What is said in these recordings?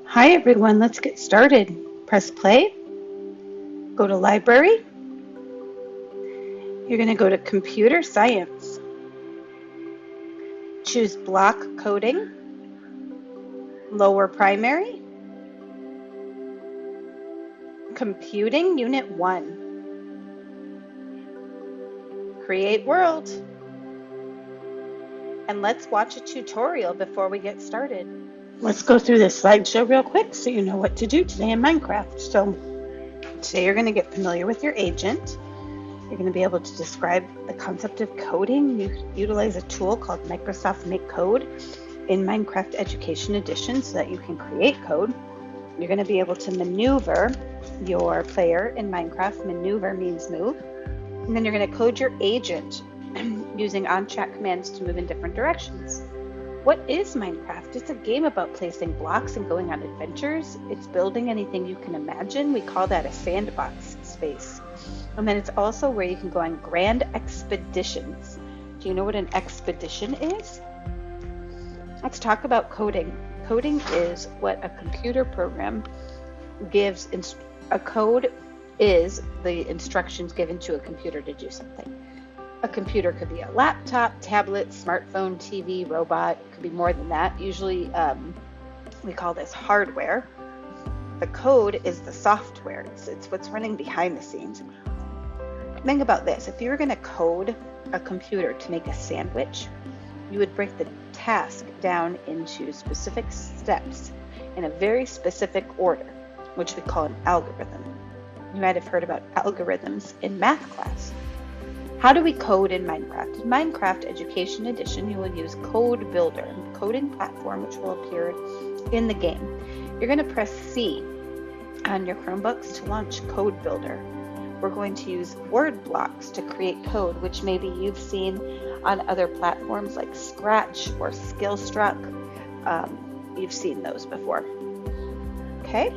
Hi everyone, let's get started. Press play, go to library. You're going to go to computer science. Choose block coding, lower primary, computing unit 1. Create world. And let's watch a tutorial before we get started. Let's go through this slideshow real quick so you know what to do today in Minecraft. So today you're going to get familiar with your agent. You're going to be able to describe the concept of coding. You utilize a tool called Microsoft Make Code in Minecraft Education Edition so that you can create code. You're going to be able to maneuver your player in Minecraft. Maneuver means move. And then you're going to code your agent using on-chat commands to move in different directions. What is Minecraft? It's a game about placing blocks and going on adventures. It's building anything you can imagine. We call that a sandbox space. And then it's also where you can go on grand expeditions. Do you know what an expedition is? Let's talk about coding. Coding is what a computer program gives. A code is the instructions given to a computer to do something. A computer could be a laptop, tablet, smartphone, TV, robot. It could be more than that. Usually we call this hardware. The code is the software. It's what's running behind the scenes. Think about this. If you were going to code a computer to make a sandwich, you would break the task down into specific steps in a very specific order, which we call an algorithm. You might have heard about algorithms in math class. How do we code in Minecraft? In Minecraft Education Edition, you will use Code Builder, a coding platform which will appear in the game. You're going to press C on your Chromebooks to launch Code Builder. We're going to use word blocks to create code, which maybe you've seen on other platforms like Scratch or Skillstruck. You've seen those before. Okay?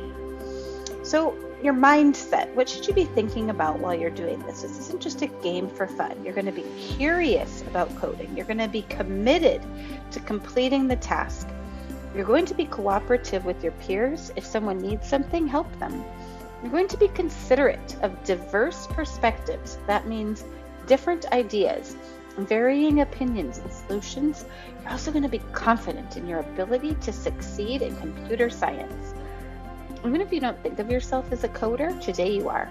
So your mindset, what should you be thinking about while you're doing this? This isn't just a game for fun. You're going to be curious about coding. You're going to be committed to completing the task. You're going to be cooperative with your peers. If someone needs something, help them. You're going to be considerate of diverse perspectives. That means different ideas, varying opinions and solutions. You're also going to be confident in your ability to succeed in computer science. Even if you don't think of yourself as a coder, today you are.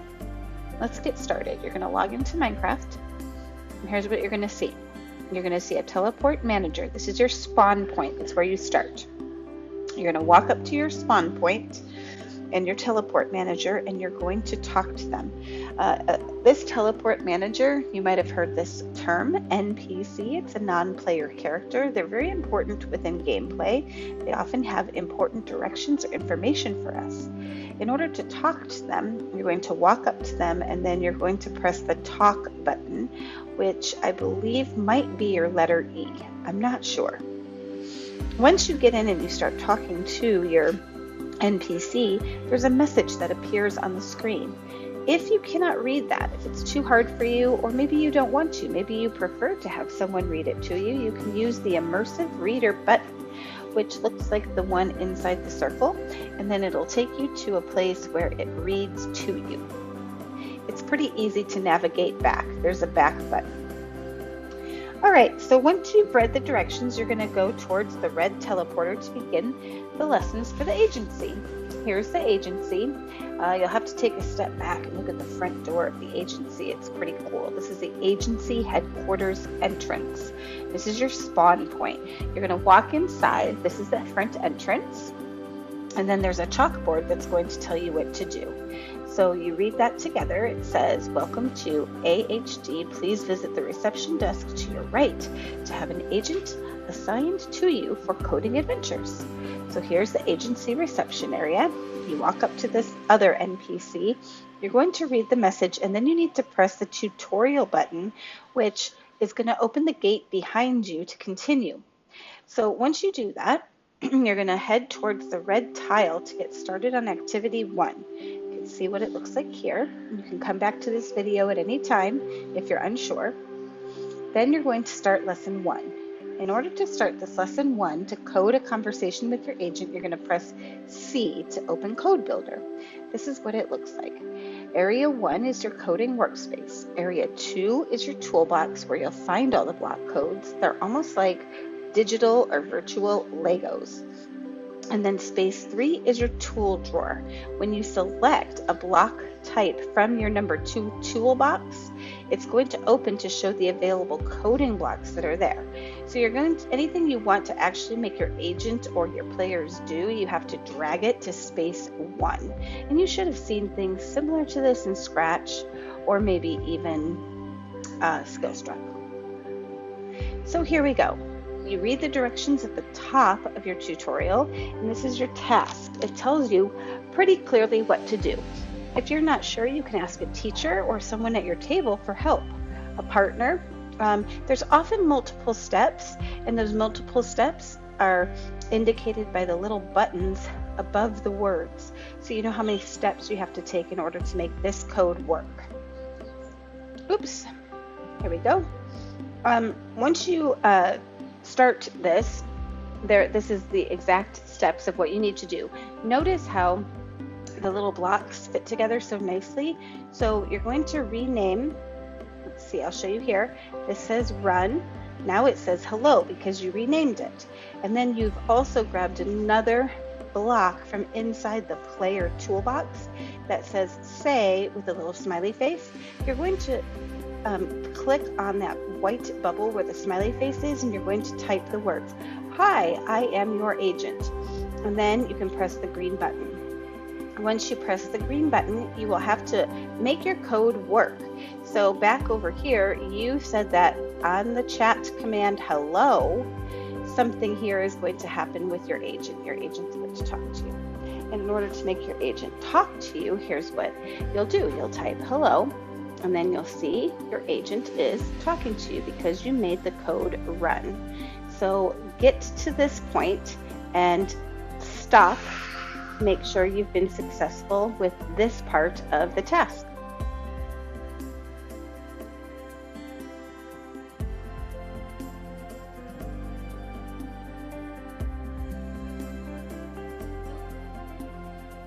Let's get started. You're going to log into Minecraft, and here's what you're going to see. You're going to see a teleport manager. This is your spawn point. It's where you start. You're going to walk up to your spawn point and your teleport manager, and you're going to talk to them. This teleport manager, you might have heard this term, NPC. It's a non-player character. They're very important within gameplay. They often have important directions or information for us. In order to talk to them, you're going to walk up to them, and then you're going to press the talk button, which I believe might be your letter E. I'm not sure. Once you get in and you start talking to your NPC, there's a message that appears on the screen. If you cannot read that, if it's too hard for you, or maybe you don't want to, maybe you prefer to have someone read it to you, you can use the immersive reader button, which looks like the one inside the circle, and then it'll take you to a place where it reads to you. It's pretty easy to navigate back. There's a back button. All right, so once you've read the directions, you're going to go towards the red teleporter to begin the lessons for the agency. Here's the agency. You'll have to take a step back and look at the front door of the agency. It's pretty cool. This is the agency headquarters entrance. This is your spawn point. You're going to walk inside. This is the front entrance. And then there's a chalkboard that's going to tell you what to do. So you read that together. It says, "Welcome to AHD. Please visit the reception desk to your right to have an agent assigned to you for coding adventures." So here's the agency reception area. You walk up to this other NPC. You're going to read the message, and then you need to press the tutorial button, which is going to open the gate behind you to continue. So once you do that, you're going to head towards the red tile to get started on activity 1. You can see what it looks like here. You can come back to this video at any time if you're unsure. Then you're going to start lesson 1. In order to start this lesson 1, to code a conversation with your agent, you're going to press C to open Code Builder. This is what it looks like. Area 1 is your coding workspace. Area 2 is your toolbox where you'll find all the block codes. They're almost like digital or virtual Legos. And then space 3 is your tool drawer. When you select a block type from your number 2 toolbox, it's going to open to show the available coding blocks that are there. So you're going to, anything you want to actually make your agent or your players do, you have to drag it to space 1. And you should have seen things similar to this in Scratch or maybe even Skillstruck. So here we go. You read the directions at the top of your tutorial, and this is your task. It tells you pretty clearly what to do. If you're not sure, you can ask a teacher or someone at your table for help, a partner. There's often multiple steps, and those multiple steps are indicated by the little buttons above the words. So you know how many steps you have to take in order to make this code work. Oops, here we go. Once you start this, this is the exact steps of what you need to do. Notice how the little blocks fit together so nicely. So you're going to rename, let's see, I'll show you here. This says run. Now it says hello because you renamed it. And then you've also grabbed another block from inside the player toolbox that says say with a little smiley face. You're going to click on that white bubble where the smiley face is, and you're going to type the words, "Hi, I am your agent." And then you can press the green button. Once you press the green button, you will have to make your code work. So back over here, you said that on the chat command hello, something here is going to happen with your agent. Your agent's going to talk to you. And in order to make your agent talk to you, here's what you'll do. You'll type hello, and then you'll see your agent is talking to you because you made the code run. So get to this point and stop. Make sure you've been successful with this part of the task.